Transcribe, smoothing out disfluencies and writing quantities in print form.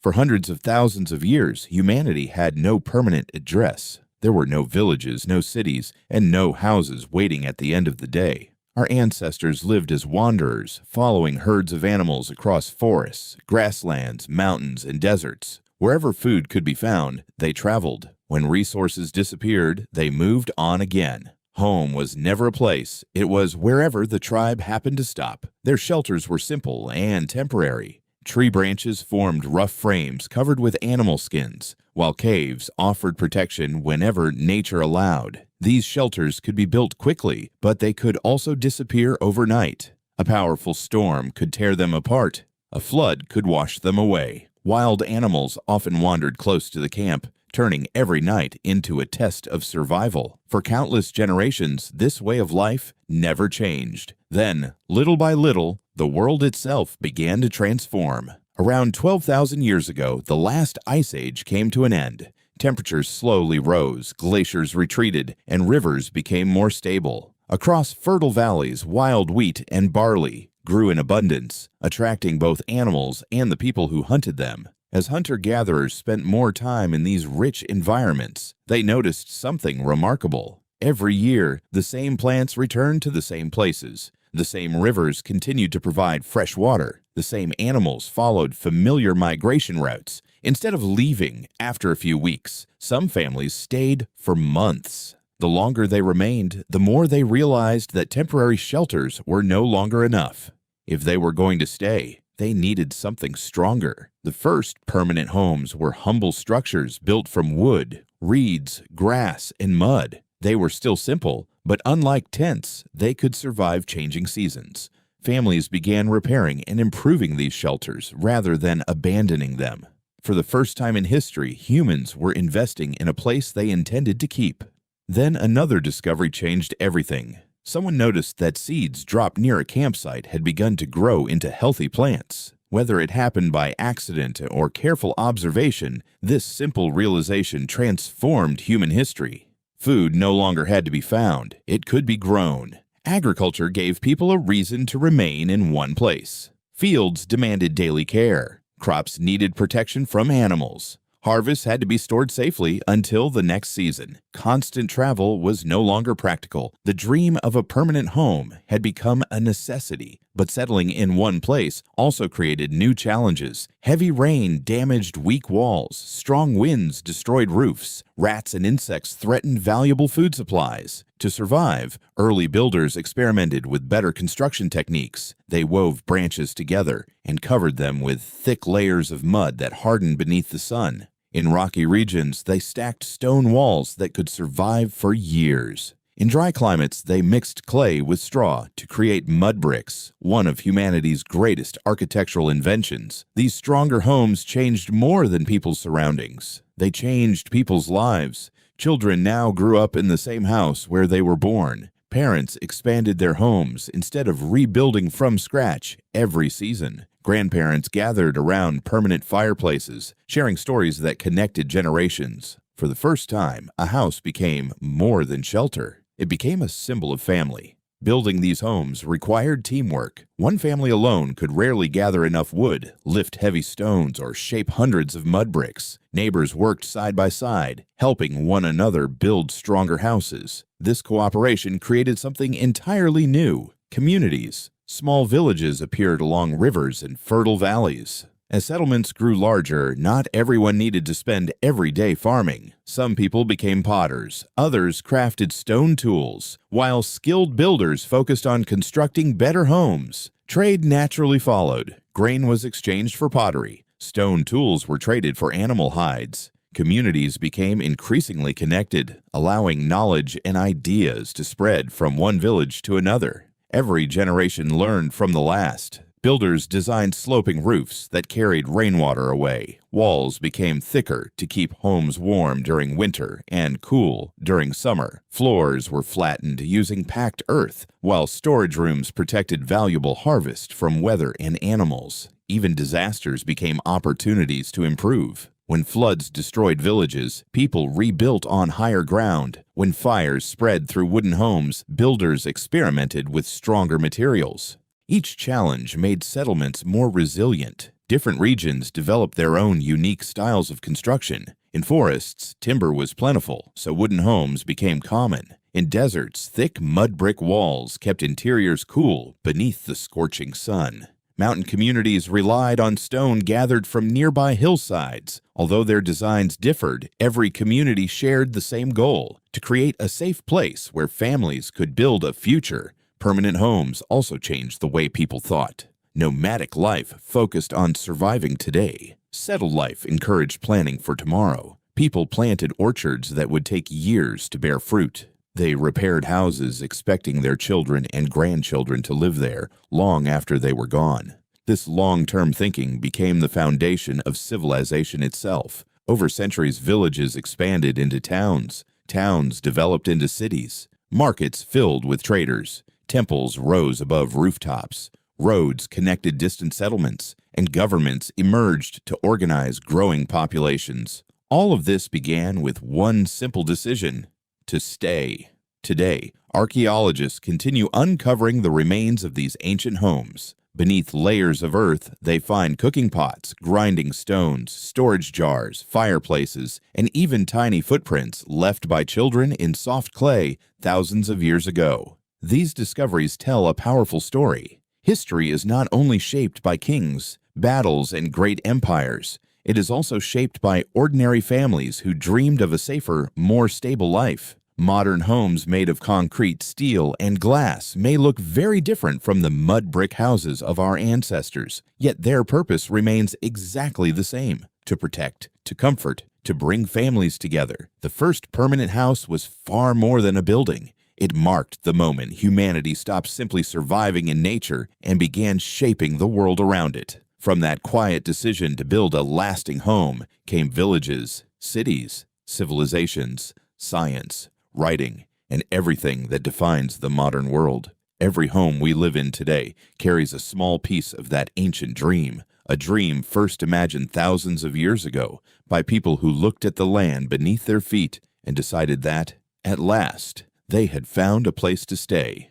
For hundreds of thousands of years, humanity had no permanent address. There were no villages, no cities, and no houses waiting at the end of the day. Our ancestors lived as wanderers, following herds of animals across forests, grasslands, mountains, and deserts. Wherever food could be found, they traveled. When resources disappeared, they moved on again. Home was never a place. It was wherever the tribe happened to stop. Their shelters were simple and temporary. Tree branches formed rough frames covered with animal skins, while caves offered protection whenever nature allowed. These shelters could be built quickly, but they could also disappear overnight. A powerful storm could tear them apart. A flood could wash them away. Wild animals often wandered close to the camp, turning every night into a test of survival. For countless generations, this way of life never changed. Then, little by little, the world itself began to transform. Around 12,000 years ago, the last ice age came to an end. Temperatures slowly rose, glaciers retreated, and rivers became more stable. Across fertile valleys, wild wheat and barley grew in abundance, attracting both animals and the people who hunted them. As hunter-gatherers spent more time in these rich environments, they noticed something remarkable. Every year, the same plants returned to the same places. The same rivers continued to provide fresh water. The same animals followed familiar migration routes. Instead of leaving after a few weeks, some families stayed for months. The longer they remained, the more they realized that temporary shelters were no longer enough. If they were going to stay, they needed something stronger. The first permanent homes were humble structures built from wood, reeds, grass, and mud. They were still simple, but unlike tents, they could survive changing seasons. Families began repairing and improving these shelters rather than abandoning them. For the first time in history, humans were investing in a place they intended to keep. Then another discovery changed everything. Someone noticed that seeds dropped near a campsite had begun to grow into healthy plants. Whether it happened by accident or careful observation, this simple realization transformed human history. Food no longer had to be found, it could be grown. Agriculture gave people a reason to remain in one place. Fields demanded daily care. Crops needed protection from animals. Harvests had to be stored safely until the next season. Constant travel was no longer practical. The dream of a permanent home had become a necessity. But settling in one place also created new challenges. Heavy rain damaged weak walls. Strong winds destroyed roofs. Rats and insects threatened valuable food supplies. To survive, early builders experimented with better construction techniques. They wove branches together and covered them with thick layers of mud that hardened beneath the sun. In rocky regions, they stacked stone walls that could survive for years. In dry climates, they mixed clay with straw to create mud bricks, one of humanity's greatest architectural inventions. These stronger homes changed more than people's surroundings. They changed people's lives. Children now grew up in the same house where they were born. Parents expanded their homes instead of rebuilding from scratch every season. Grandparents gathered around permanent fireplaces, sharing stories that connected generations. For the first time, a house became more than shelter. It became a symbol of family. Building these homes required teamwork. One family alone could rarely gather enough wood, lift heavy stones, or shape hundreds of mud bricks. Neighbors worked side by side, helping one another build stronger houses. This cooperation created something entirely new: communities. Small villages appeared along rivers and fertile valleys. As settlements grew larger, not everyone needed to spend every day farming. Some people became potters, others crafted stone tools, while skilled builders focused on constructing better homes. Trade naturally followed. Grain was exchanged for pottery. Stone tools were traded for animal hides. Communities became increasingly connected, allowing knowledge and ideas to spread from one village to another. Every generation learned from the last. Builders designed sloping roofs that carried rainwater away. Walls became thicker to keep homes warm during winter and cool during summer. Floors were flattened using packed earth, while storage rooms protected valuable harvest from weather and animals. Even disasters became opportunities to improve. When floods destroyed villages, people rebuilt on higher ground. When fires spread through wooden homes, builders experimented with stronger materials. Each challenge made settlements more resilient. Different regions developed their own unique styles of construction. In forests, timber was plentiful, so wooden homes became common. In deserts, thick mud brick walls kept interiors cool beneath the scorching sun. Mountain communities relied on stone gathered from nearby hillsides. Although their designs differed, every community shared the same goal: to create a safe place where families could build a future. Permanent homes also changed the way people thought. Nomadic life focused on surviving today. Settled life encouraged planning for tomorrow. People planted orchards that would take years to bear fruit. They repaired houses expecting their children and grandchildren to live there long after they were gone. This long-term thinking became the foundation of civilization itself. Over centuries, villages expanded into towns. Towns developed into cities. Markets filled with traders. Temples rose above rooftops. Roads connected distant settlements, and governments emerged to organize growing populations. All of this began with one simple decision: to stay. Today, archaeologists continue uncovering the remains of these ancient homes. Beneath layers of earth, they find cooking pots, grinding stones, storage jars, fireplaces, and even tiny footprints left by children in soft clay thousands of years ago. These discoveries tell a powerful story. History is not only shaped by kings, battles, and great empires. It is also shaped by ordinary families who dreamed of a safer, more stable life. Modern homes made of concrete, steel, and glass may look very different from the mud brick houses of our ancestors, yet their purpose remains exactly the same: to protect, to comfort, to bring families together. The first permanent house was far more than a building. It marked the moment humanity stopped simply surviving in nature and began shaping the world around it. From that quiet decision to build a lasting home came villages, cities, civilizations, science, writing, and everything that defines the modern world. Every home we live in today carries a small piece of that ancient dream, a dream first imagined thousands of years ago by people who looked at the land beneath their feet and decided that, at last, they had found a place to stay.